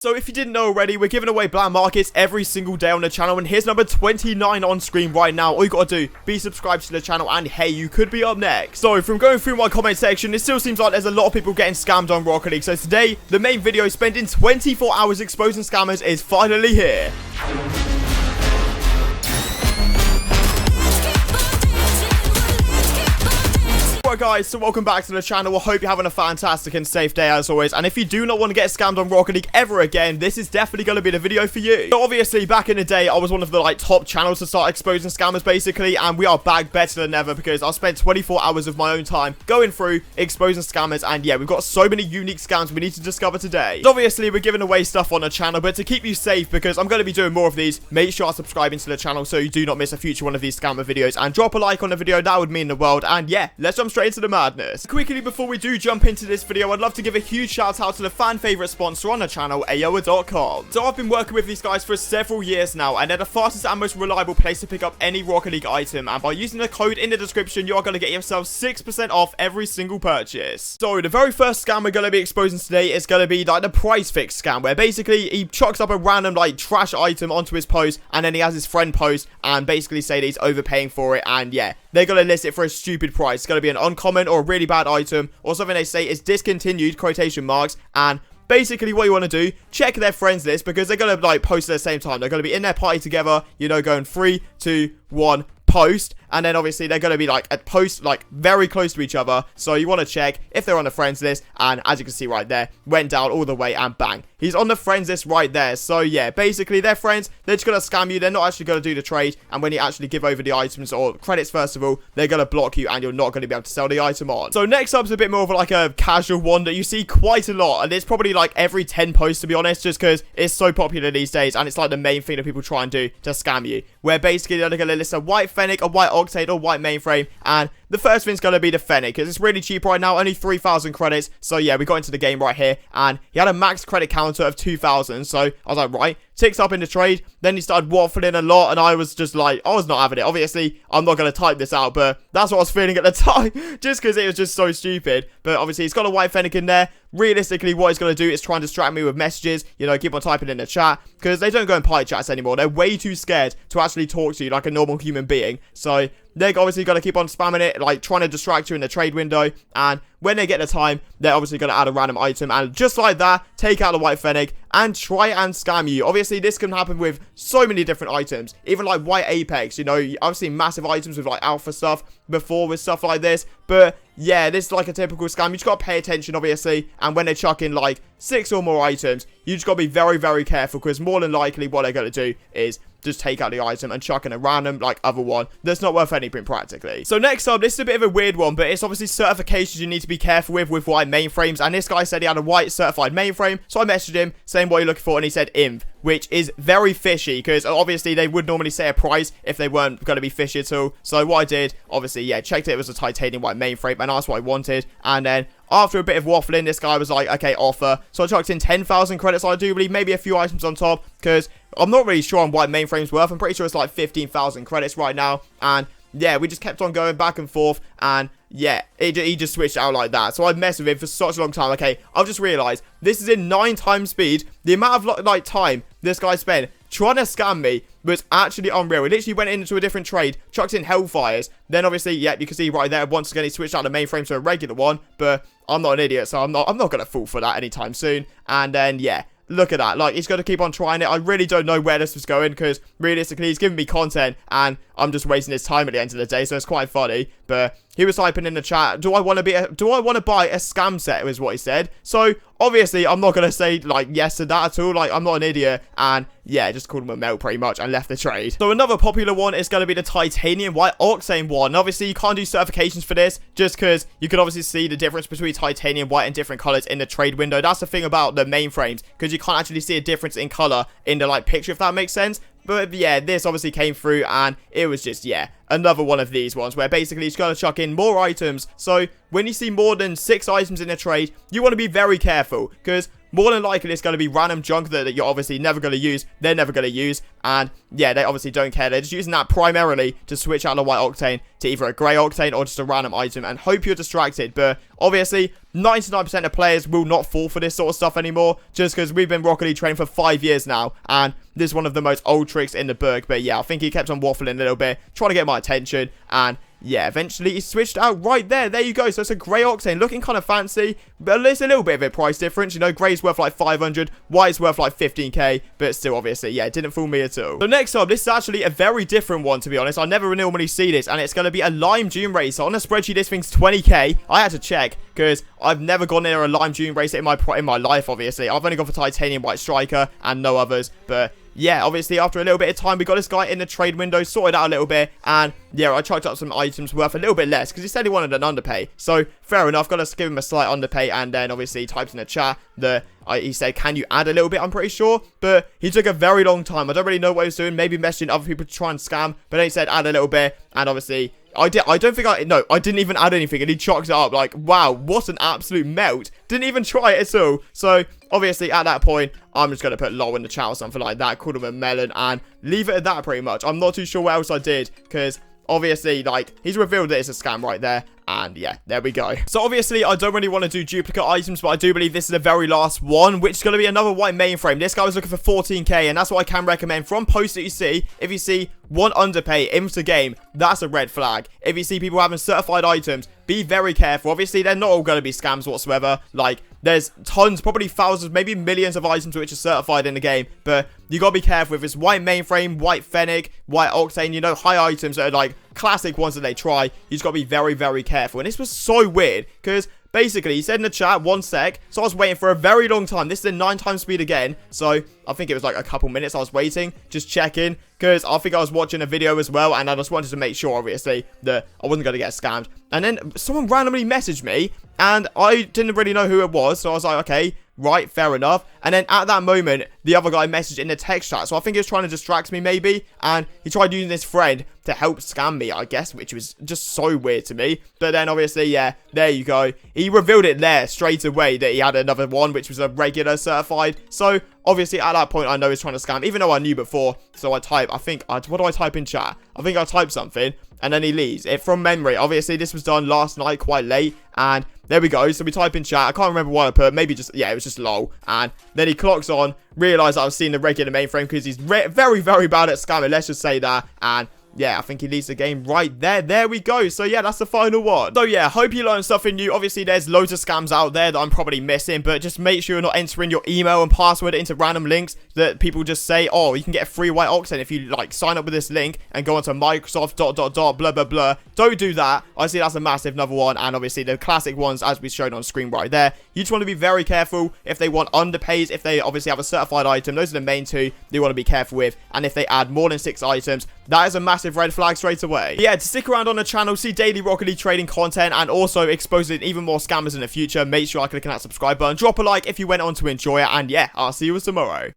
So if you didn't know already, we're giving away black markets every single day on the channel, and here's number 29 on screen right now. All you gotta do, be subscribed to the channel, and hey, you could be up next. So from going through my comment section, it still seems like there's a lot of people getting scammed on Rocket League. So today, the main video spending 24 hours exposing scammers is finally here. Alright guys, so welcome back to the channel. I hope you're having a fantastic and safe day as always, and if you do not want to get scammed on Rocket League ever again, this is definitely going to be the video for you. So obviously, back in the day, I was one of the top channels to start exposing scammers basically, and we are back better than ever because I spent 24 hours of my own time going through exposing scammers, and yeah, we've got so many unique scams we need to discover today. So obviously, we're giving away stuff on the channel, but to keep you safe, because I'm going to be doing more of these, make sure you're subscribing to the channel so you do not miss a future one of these scammer videos, and drop a like on the video, that would mean the world, and yeah, let's jump straight into the madness. Quickly before we do jump into this video, I'd love to give a huge shout out to the fan favorite sponsor on the channel, Aoa.com. So I've been working with these guys for several years now, and they're the fastest and most reliable place to pick up any Rocket League item, and by using the code in the description, you're going to get yourself 6% off every single purchase. So the very first scam we're going to be exposing today is going to be the price fix scam, where basically he chucks up a random trash item onto his post, and then he has his friend post and basically say that he's overpaying for it, and yeah, they're going to list it for a stupid price. It's going to be an uncommon or a really bad item, or something they say is discontinued, quotation marks, and basically what you want to do, check their friends list, because they're going to post at the same time. They're going to be in their party together, you know, going 3, 2, 1, post, and then obviously they're going to be a post very close to each other, so you want to check if they're on the friends list, and as you can see right there, went down all the way and bang, he's on the friends list right there. So yeah, basically they're friends, they're just going to scam you, they're not actually going to do the trade, and when you actually give over the items or credits first of all, they're going to block you and you're not going to be able to sell the item on. So next up's a bit more of a casual one that you see quite a lot, and it's probably every 10 posts to be honest, just because it's so popular these days, and it's the main thing that people try and do to scam you, where basically they're going to list a white Fennec, a white Octane, or white mainframe, and the first thing's going to be the Fennec, because it's really cheap right now, only 3,000 credits. So yeah, we got into the game right here, and he had a max credit counter of 2,000, so I was like, right, ticks up in the trade. Then he started waffling a lot, and I was just I was not having it. Obviously, I'm not going to type this out, but that's what I was feeling at the time, just because it was just so stupid. But obviously, he's got a white Fennec in there. Realistically, what he's going to do is try and distract me with messages, you know, keep on typing in the chat, because they don't go in party chats anymore. They're way too scared to actually talk to you like a normal human being. So they're obviously going to keep on spamming it, trying to distract you in the trade window, and when they get the time, they're obviously going to add a random item, and just like that, take out the white Fennec, and try and scam you. Obviously, this can happen with so many different items, even white Apex, you know, I've seen massive items with alpha stuff before with stuff like this, but yeah, this is a typical scam. You just got to pay attention, obviously, and when they chuck in 6 or more items, you just got to be very, very careful, because more than likely what they're going to do is just take out the item and chuck in a random, other one that's not worth anything practically. So next up, this is a bit of a weird one, but it's obviously certifications you need to be careful with white mainframes, and this guy said he had a white certified mainframe, so I messaged him saying what you're looking for, and he said INV, which is very fishy, because obviously they would normally say a price if they weren't going to be fishy at all. So what I did, obviously, yeah, checked it was a titanium white mainframe, and that's what I wanted, and then after a bit of waffling, this guy was like, okay, offer. So I chucked in 10,000 credits, I do believe, maybe a few items on top, because I'm not really sure on white mainframe's worth. I'm pretty sure it's 15,000 credits right now, and yeah, we just kept on going back and forth, and yeah, he just switched out like that. So I've messed with him for such a long time. Okay, I've just realized this is in 9 times speed. The amount of time this guy spent trying to scam me was actually unreal. He literally went into a different trade, chucked in Hellfires. Then obviously, yeah, you can see right there, once again he switched out the mainframe to a regular one. But I'm not an idiot, so I'm not gonna fall for that anytime soon. And then yeah, look at that. He's going to keep on trying it. I really don't know where this was going, because realistically, he's giving me content, and I'm just wasting his time at the end of the day, so it's quite funny. But he was typing in the chat, do I want to buy a scam set, is what he said. So obviously, I'm not going to say yes to that at all. I'm not an idiot, and yeah, just called him a melt pretty much and left the trade. So another popular one is going to be the titanium white Octane one. Obviously, you can't do certifications for this, just because you can obviously see the difference between titanium white and different colors in the trade window. That's the thing about the mainframes, because you can't actually see a difference in color in the picture, if that makes sense. But yeah, this obviously came through, and it was just, yeah, another one of these ones where basically you've got to chuck in more items. So when you see more than 6 items in a trade, you want to be very careful, because more than likely it's going to be random junk that you're obviously never going to use, they're never going to use, and yeah, they obviously don't care. They're just using that primarily to switch out the white octane to either a grey octane or just a random item and hope you're distracted. But obviously 99% of players will not fall for this sort of stuff anymore, just because we've been Rocket League training for 5 years now, and this is one of the most old tricks in the book. But yeah, I think he kept on waffling a little bit, trying to get my attention, and yeah, eventually he switched out right there. There you go. So it's a grey octane, looking kind of fancy, but there's a little bit of a price difference. You know, grey's worth like 500, white's worth like 15k, but still, obviously, yeah, it didn't fool me at all. So next up, this is actually a very different one, to be honest. I never normally see this, and it's going to be a lime Dune racer. On the spreadsheet, this thing's 20k. I had to check because I've never gone near a lime Dune racer in my life. Obviously, I've only gone for titanium white striker and no others, but yeah, obviously, after a little bit of time, we got this guy in the trade window, sorted out a little bit, and yeah, I chucked up some items worth a little bit less, because he said he wanted an underpay, so fair enough, got to give him a slight underpay, and then obviously he typed in the chat that he said, can you add a little bit, I'm pretty sure, but he took a very long time. I don't really know what he was doing, maybe messaging other people to try and scam, but then he said add a little bit, and obviously I didn't even add anything, and he chalked it up. Like, wow, what an absolute melt. Didn't even try it at all. So, obviously, at that point, I'm just going to put lol in the chat or something like that, call him a melon, and leave it at that pretty much. I'm not too sure what else I did, because obviously, like, he's revealed that it's a scam right there. And yeah, there we go. So obviously, I don't really want to do duplicate items, but I do believe this is the very last one, which is going to be another white mainframe. This guy was looking for 14k, and that's what I can recommend. From posts that you see, if you see one underpay into game, that's a red flag. If you see people having certified items, be very careful. Obviously, they're not all going to be scams whatsoever. Like, there's tons, probably thousands, maybe millions of items which are certified in the game, but you gotta be careful. If it's white mainframe, white fennec, white octane, you know, high items that are like classic ones that they try, you just gotta be very, very careful. And this was so weird, because basically, he said in the chat, 1 sec, so I was waiting for a very long time. This is in 9 times speed again, so I think it was like a couple minutes I was waiting, just checking, because I think I was watching a video as well, and I just wanted to make sure, obviously, that I wasn't going to get scammed. And then someone randomly messaged me, and I didn't really know who it was, so I was like, okay, right, fair enough. And then at that moment, the other guy messaged in the text chat, so I think he was trying to distract me maybe, and he tried using his friend to help scam me, I guess, which was just so weird to me. But then obviously, yeah, there you go. He revealed it there straight away that he had another one, which was a regular certified. So obviously at that point, I know he's trying to scam, even though I knew before. So I type, what do I type in chat? I think I typed something, and then he leaves it from memory. Obviously, this was done last night quite late, and there we go. So we type in chat. I can't remember what I put. Maybe just, yeah, it was just lol. And then he clocks on, realized I was seeing the regular mainframe, because he's very, very bad at scamming. Let's just say that. And yeah, I think he leaves the game right there. There we go. So yeah, that's the final one. So yeah, hope you learned something new. Obviously, there's loads of scams out there that I'm probably missing, but just make sure you're not entering your email and password into random links that people just say, oh, you can get a free white octane if you like sign up with this link and go onto Microsoft ... blah blah blah. Don't do that. I see that's a massive number one, and obviously the classic ones as we showed on screen right there. You just want to be very careful if they want underpays, if they obviously have a certified item. Those are the main two you want to be careful with, and if they add more than 6 items, that is a massive red flag straight away. But yeah, to stick around on the channel, see daily Rocket League trading content, and also exposing even more scammers in the future, make sure I click on that subscribe button, drop a like if you went on to enjoy it, and yeah, I'll see you tomorrow.